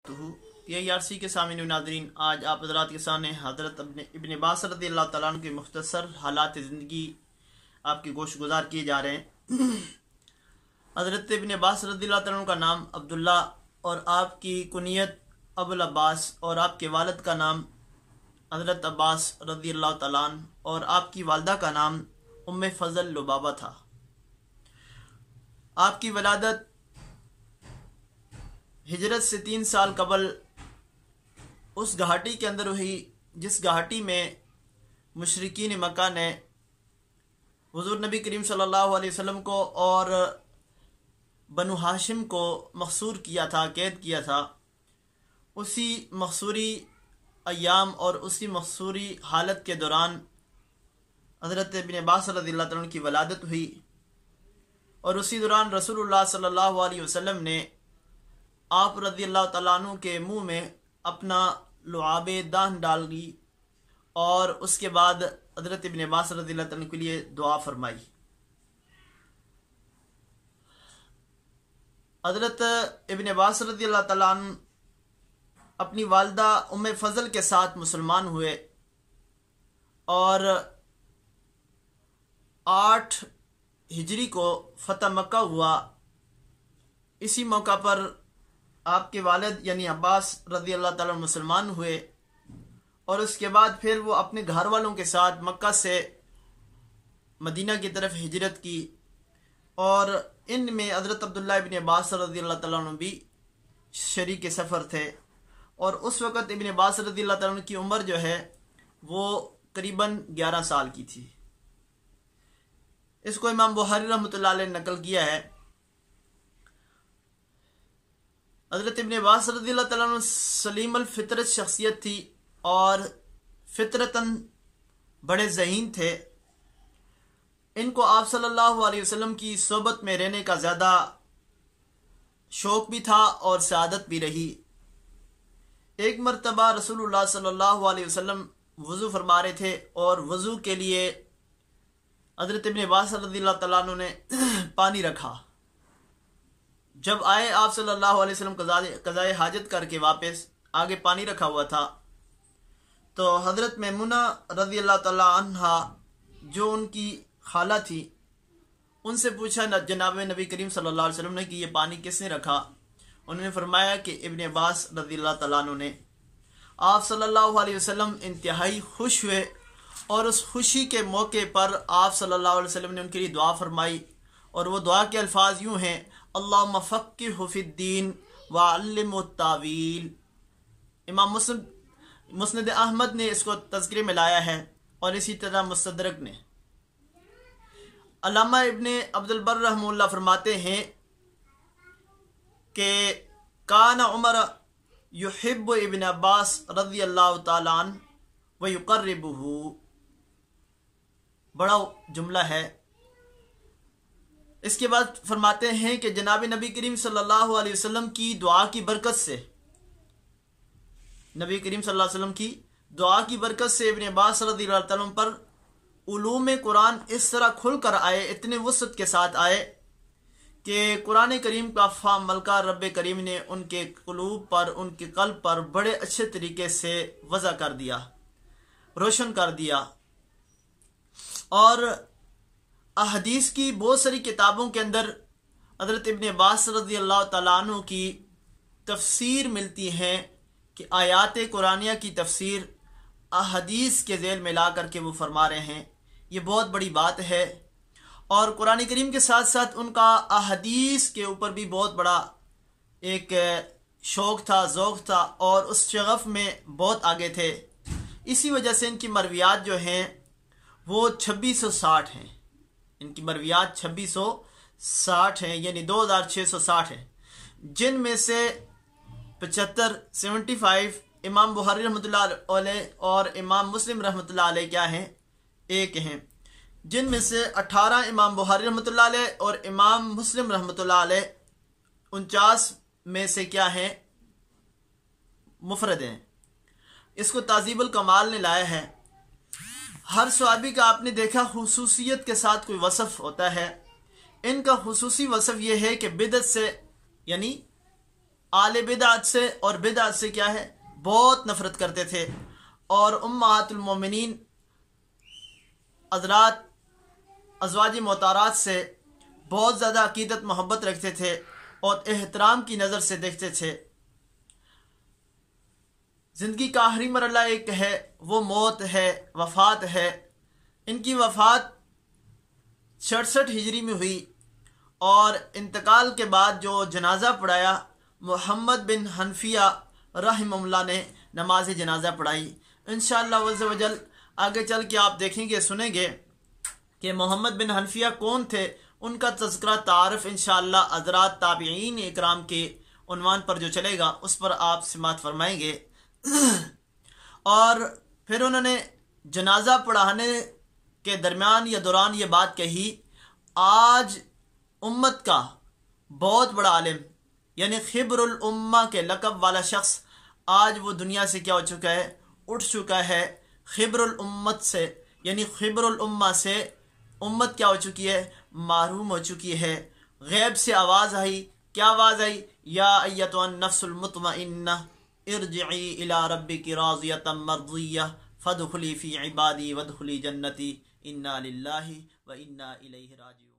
ये आरसी के सामने नादरीन, आज आप हज़रात के सामने हज़रत इब्न अब्बास रज़ी अल्लाह तआला अन्हु के मुख्तसर हालात ज़िंदगी आपकी गोश गुजार किए जा रहे हैं। हज़रत इब्न अब्बास रज़ी अल्लाह तआला अन्हु का नाम अब्दुल्ला और आपकी कुनियत अबुल अब्बास और आपके वालिद का नाम हज़रत अब्बास रज़ी अल्लाह तआला अन्हु और आपकी वालदा का नाम उम्मे फ़ज़ल लुबाबा था। आपकी वलादत हिजरत से 3 साल कबल उस घाटी के अंदर हुई जिस घाटी में मुशरिकीन मक्का ने हुज़ूर नबी करीम सल्लल्लाहु अलैहि वसल्लम को और बनु हाशिम को मखसूर किया था, कैद किया था। उसी मखसूरी अय्याम और उसी मखसूरी हालत के दौरान हज़रत इब्न अब्बास रज़ियल्लाहु अन्हु की वलादत हुई और उसी दौरान रसूलुल्लाह सल्लल्लाहु अलैहि वसल्लम ने आप रज़ियल्लाहु तआला अन्हु के मुंह में अपना लुआबे दान डाल दी और उसके बाद हज़रत इब्न अब्बास रज़ियल्लाहु अन्हु के लिए दुआ फरमाई। हज़रत इब्न अब्बास रज़ियल्लाहु तआला अन्हु अपनी वालदा उम्मे फ़ज़ल के साथ मुसलमान हुए और 8 हिजरी को फ़तह मक्का हुआ। इसी मौका पर आपके वालिद यानी अब्बास रज़ियल्लाहु तआला मुसलमान हुए और उसके बाद फिर वो अपने घर वालों के साथ मक्का से मदीना की तरफ हिजरत की और इनमें हज़रत अब्दुल्ला इब्न अब्बास रज़ियल्लाहु तआला अन्हु भी शरीक सफ़र थे। और उस वक़्त इब्न अब्बास रज़ियल्लाहु तआला अन्हु की उम्र जो है वो करीबन 11 साल की थी। इसको इमाम बुखारी रहमतुल्लाह अलैह ने नकल किया है। हज़रत इब्न अब्बास रज़ियल्लाहु तआला अन्हु सलीम अल फितरत शख्सियत थी और फितरतन बड़े ज़हीन थे। इनको आप सल्लल्लाहु अलैहि वसल्लम की सोबत में रहने का ज़्यादा शौक़ भी था और सआदत भी रही। एक मरतबा रसूलुल्लाह सल्लल्लाहु अलैहि वसल्लम वज़ू फरमा रहे थे और वज़ू के लिए हज़रत इब्न अब्बास रज़ियल्लाहु तआला अन्हु ने पानी रखा। जब आए आप सल्लल्लाहु अलैहि वसल्लम कज़ाए हाजत करके वापस आगे पानी रखा हुआ था तो हज़रत मैमुना रज़ियल्लाहु तआला अन्हा जो उनकी खाला थी उनसे पूछा जनाब नबी करीम सल्लल्लाहु अलैहि वसल्लम ने कि ये पानी किसने रखा। उन्होंने फरमाया कि इब्न अब्बास रज़ियल्लाहु तआला अन्हु ने। आप सल्लल्लाहु अलैहि वसल्लम इंतहाई खुश हुए और उस खुशी के मौके पर आप सल्लल्लाहु अलैहि वसल्लम ने उनके लिए दुआ फरमाई और वो दुआ के अल्फाज यूँ हैं, अल्लाहुम्मा फ़क्किहु फ़िद्दीन व अल्लिमहु तावील। इमाम मुस्नद अहमद ने इसको तज़किरे में लाया है और इसी तरह मुस्तदरक ने। अल्लामा इब्न अब्दुल बर रहमहुल्लाह फरमाते हैं कि काना उमर युहिब्बु इब्न अब्बास रज़ियल्लाहु तआला अन्हु व युक़र्रिबुहु। बड़ा जुमला है। इसके बाद फरमाते हैं कि जनाब नबी करीम सल्लल्लाहु अलैहि वसल्लम की दुआ की बरकत से नबी करीम सल्लल्लाहु अलैहि वसल्लम की दुआ की बरकत से इब्न अब्बास रज़ियल्लाहु तआला पर उलूम कुरान इस तरह खुल कर आए, इतने वसअत के साथ आए कि कुरान करीम का फाम मलका रब करीम ने उनके क़ुलूब पर, उनके क़ल्ब पर बड़े अच्छे तरीके से वज़ा कर दिया, रोशन कर दिया। और अहदीस की बहुत सारी किताबों के अंदर हज़रत इब्न अब्बास रज़ियल्लाहु तआला अन्हु की तफसीर मिलती हैं कि आयात कुरानिया की तफसीर अहदीस के ज़ेल में ला करके वो फरमा रहे हैं। ये बहुत बड़ी बात है और कुरान करीम के साथ साथ उनका अहदीस के ऊपर भी बहुत बड़ा एक शौक़ था, ज़ौक़ था और उस शगफ़ में बहुत आगे थे। इसी वजह से इनकी मरवियात जो हैं वो 2660 हैं। इनकी मरवियात 2660 हैं यानी 2660 हैं, जिनमें से 75 इमाम बुखारी रहमतुल्लाह अलैह और इमाम मुस्लिम रहमतुल्लाह अलैह क्या हैं, एक हैं। जिनमें से 18 इमाम बुखारी रहमतुल्लाह अलैह और इमाम मुस्लिम रहमतुल्लाह अलैह 49 में से क्या हैं, मुफरद हैं। इसको ताज़ीबुल कमाल ने लाया है। हर सहाबी का आपने देखा खुसूसियत के साथ कोई वसफ़ होता है। इनका खुसूसी वसफ़ यह है कि बिदअत से यानी آل بدعت سے اور بدعت سے کیا ہے بہت نفرت کرتے تھے، اور امہات المومنین حضرات ازواج محترمات سے بہت زیادہ عقیدت محبت رکھتے تھے اور احترام کی نظر سے دیکھتے تھے۔ زندگی کا آخری مرحلہ ایک ہے، وہ موت ہے، وفات ہے۔ ان کی وفات 66 ہجری میں ہوئی، اور انتقال کے بعد جو جنازہ پڑھایا محمد بن حنفیہ رحمہ اللہ نے نماز جنازہ پڑھائی۔ انشاءاللہ عز و جل آگے چل کے آپ دیکھیں گے، سنیں گے کہ محمد بن حنفیہ کون تھے، ان کا تذکرہ تعارف انشاءاللہ حضرات تابعین اکرام کے عنوان پر جو چلے گا اس پر آپ سماعت فرمائیں گے۔ اور پھر انہوں نے جنازہ پڑھانے کے درمیان یا دوران یہ بات کہی، آج امت کا بہت بڑا عالم یعنی خبر الامہ کے لقب والا شخص آج وہ دنیا سے کیا ہو چکا ہے، اٹھ چکا ہے۔ خبر الامت سے یعنی خبر الامہ سے امت کیا ہو چکی ہے، محروم ہو چکی ہے۔ غیب سے آواز آئی، کیا آواز آئی؟ یا ایتھا النفس المطمئنہ ارجعی الی ربک راضیۃ مرضیہ فادخلی فی عبادی وادخلی جنتی انا للہ و انا الیہ راجعون۔